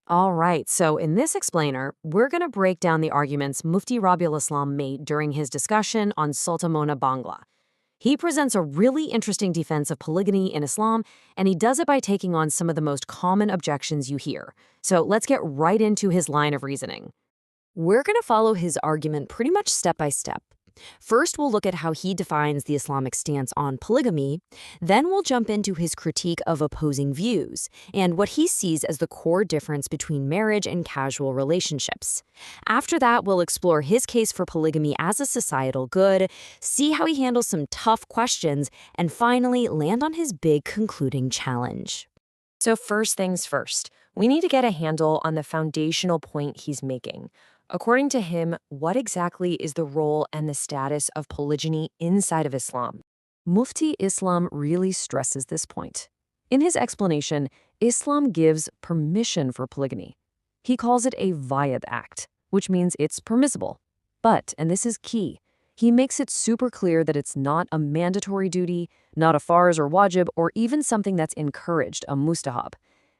All right, so in this explainer, we're going to break down the arguments Mufti Rabiul Islam made during his discussion on Sultamona Bangla. He presents a really interesting defense of polygamy in Islam, and he does it by taking on some of the most common objections you hear. So let's get right into his line of reasoning. We're going to follow his argument pretty much step by step. First, we'll look at how he defines the Islamic stance on polygamy. Then we'll jump into his critique of opposing views and what he sees as the core difference between marriage and casual relationships. After that, we'll explore his case for polygamy as a societal good, see how he handles some tough questions, and finally land on his big concluding challenge. So first things first, we need to get a handle on the foundational point he's making. According to him, what exactly is the role and the status of polygyny inside of Islam? Mufti Islam really stresses this point. In his explanation, Islam gives permission for polygamy. He calls it a Vayad act, which means it's permissible. But, and this is key, he makes it super clear that it's not a mandatory duty, not a farz or wajib, or even something that's encouraged, a mustahab.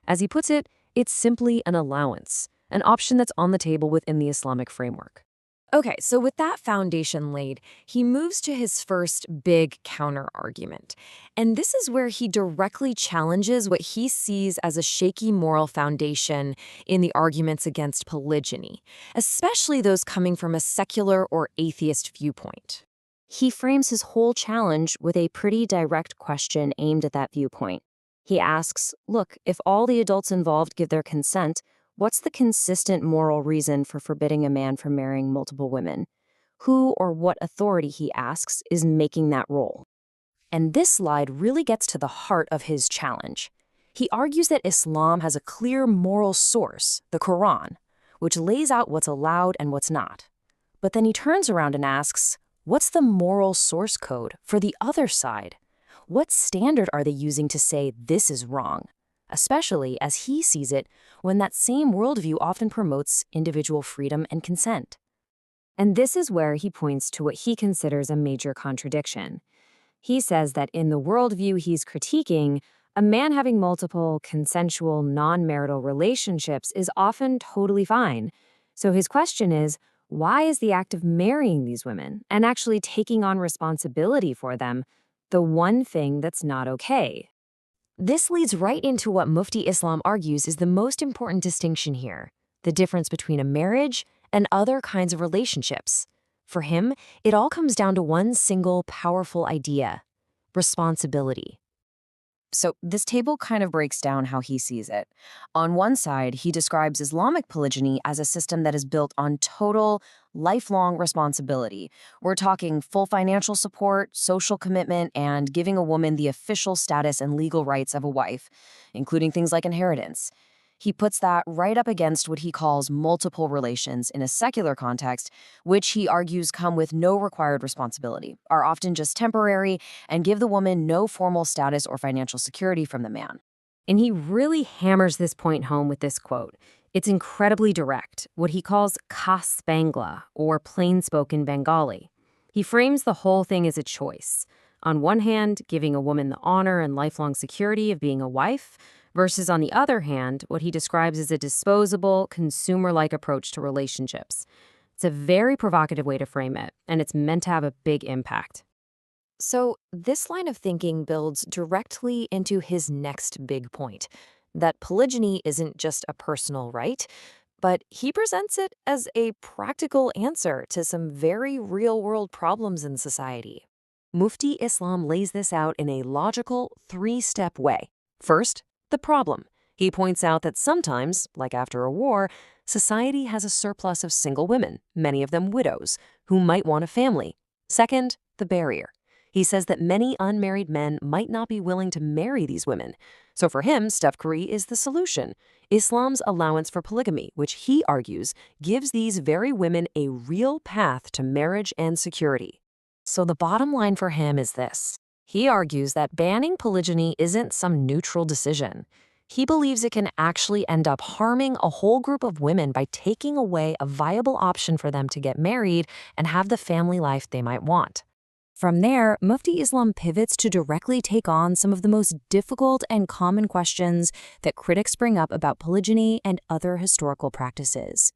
As he puts it, it's simply an allowance, an option that's on the table within the Islamic framework. Okay, so with that foundation laid, he moves to his first big counter-argument. And this is where he directly challenges what he sees as a shaky moral foundation in the arguments against polygyny, especially those coming from a secular or atheist viewpoint. He frames his whole challenge with a pretty direct question aimed at that viewpoint. He asks, look, if all the adults involved give their consent, what's the consistent moral reason for forbidding a man from marrying multiple women? Who or what authority, he asks, is making that role? And this slide really gets to the heart of his challenge. He argues that Islam has a clear moral source, the Quran, which lays out what's allowed and what's not. But then he turns around and asks, what's the moral source code for the other side? What standard are they using to say this is wrong? Especially, as he sees it, when that same worldview often promotes individual freedom and consent. And this is where he points to what he considers a major contradiction. He says that in the worldview he's critiquing, a man having multiple consensual non-marital relationships is often totally fine. So his question is, why is the act of marrying these women and actually taking on responsibility for them the one thing that's not okay? This leads right into what Mufti Islam argues is the most important distinction here, the difference between a marriage and other kinds of relationships. For him, it all comes down to one single powerful idea: responsibility. So this table kind of breaks down how he sees it. On one side, he describes Islamic polygyny as a system that is built on total, lifelong responsibility. We're talking full financial support, social commitment, and giving a woman the official status and legal rights of a wife, including things like inheritance. He puts that right up against what he calls multiple relations in a secular context, which he argues come with no required responsibility, are often just temporary, and give the woman no formal status or financial security from the man. And he really hammers this point home with this quote. It's incredibly direct, what he calls khas Bangla, or plain-spoken Bengali. He frames the whole thing as a choice. On one hand, giving a woman the honor and lifelong security of being a wife, versus on the other hand, what he describes as a disposable, consumer-like approach to relationships. It's a very provocative way to frame it, and it's meant to have a big impact. So this line of thinking builds directly into his next big point, that polygyny isn't just a personal right, but he presents it as a practical answer to some very real-world problems in society. Mufti Islam lays this out in a logical, three-step way. First, the problem. He points out that sometimes, like after a war, society has a surplus of single women, many of them widows, who might want a family. Second, the barrier. He says that many unmarried men might not be willing to marry these women. So for him, step 3 is the solution: Islam's allowance for polygamy, which he argues gives these very women a real path to marriage and security. So the bottom line for him is this. He argues that banning polygyny isn't some neutral decision. He believes it can actually end up harming a whole group of women by taking away a viable option for them to get married and have the family life they might want. From there, Mufti Islam pivots to directly take on some of the most difficult and common questions that critics bring up about polygyny and other historical practices.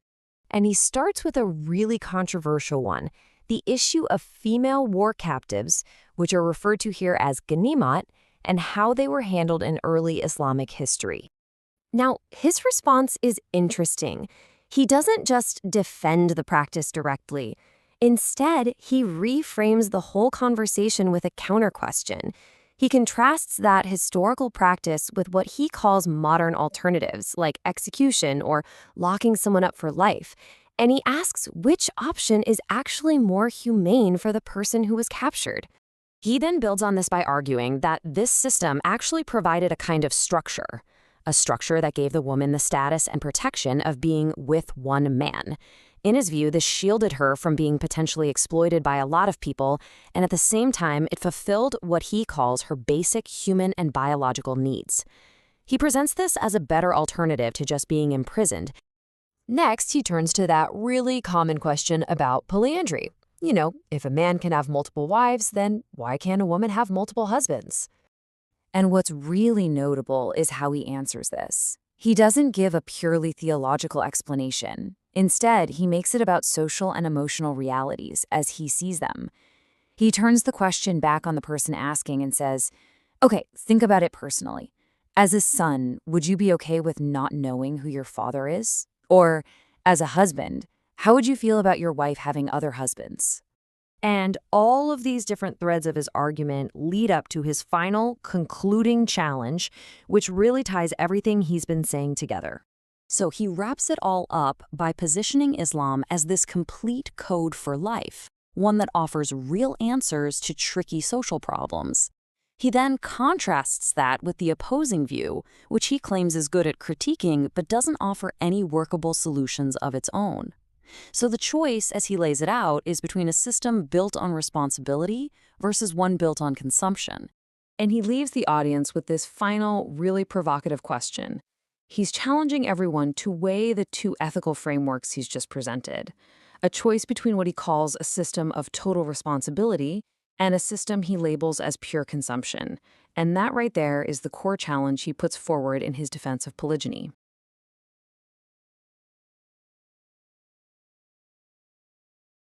And he starts with a really controversial one, the issue of female war captives, which are referred to here as ganimat, and how they were handled in early Islamic history. Now, his response is interesting. He doesn't just defend the practice directly. Instead, he reframes the whole conversation with a counter-question. He contrasts that historical practice with what he calls modern alternatives, like execution or locking someone up for life. And he asks which option is actually more humane for the person who was captured. He then builds on this by arguing that this system actually provided a kind of structure, a structure that gave the woman the status and protection of being with one man. In his view, this shielded her from being potentially exploited by a lot of people, and at the same time, it fulfilled what he calls her basic human and biological needs. He presents this as a better alternative to just being imprisoned. Next, he turns to that really common question about polyandry. If a man can have multiple wives, then why can't a woman have multiple husbands? And what's really notable is how he answers this. He doesn't give a purely theological explanation. Instead, he makes it about social and emotional realities as he sees them. He turns the question back on the person asking and says, okay, think about it personally. As a son, would you be okay with not knowing who your father is? Or, as a husband, how would you feel about your wife having other husbands? And all of these different threads of his argument lead up to his final, concluding challenge, which really ties everything he's been saying together. So he wraps it all up by positioning Islam as this complete code for life, one that offers real answers to tricky social problems. He then contrasts that with the opposing view, which he claims is good at critiquing but doesn't offer any workable solutions of its own. So the choice, as he lays it out, is between a system built on responsibility versus one built on consumption. And he leaves the audience with this final, really provocative question. He's challenging everyone to weigh the two ethical frameworks he's just presented, a choice between what he calls a system of total responsibility and a system he labels as pure consumption. And that right there is the core challenge he puts forward in his defense of polygyny.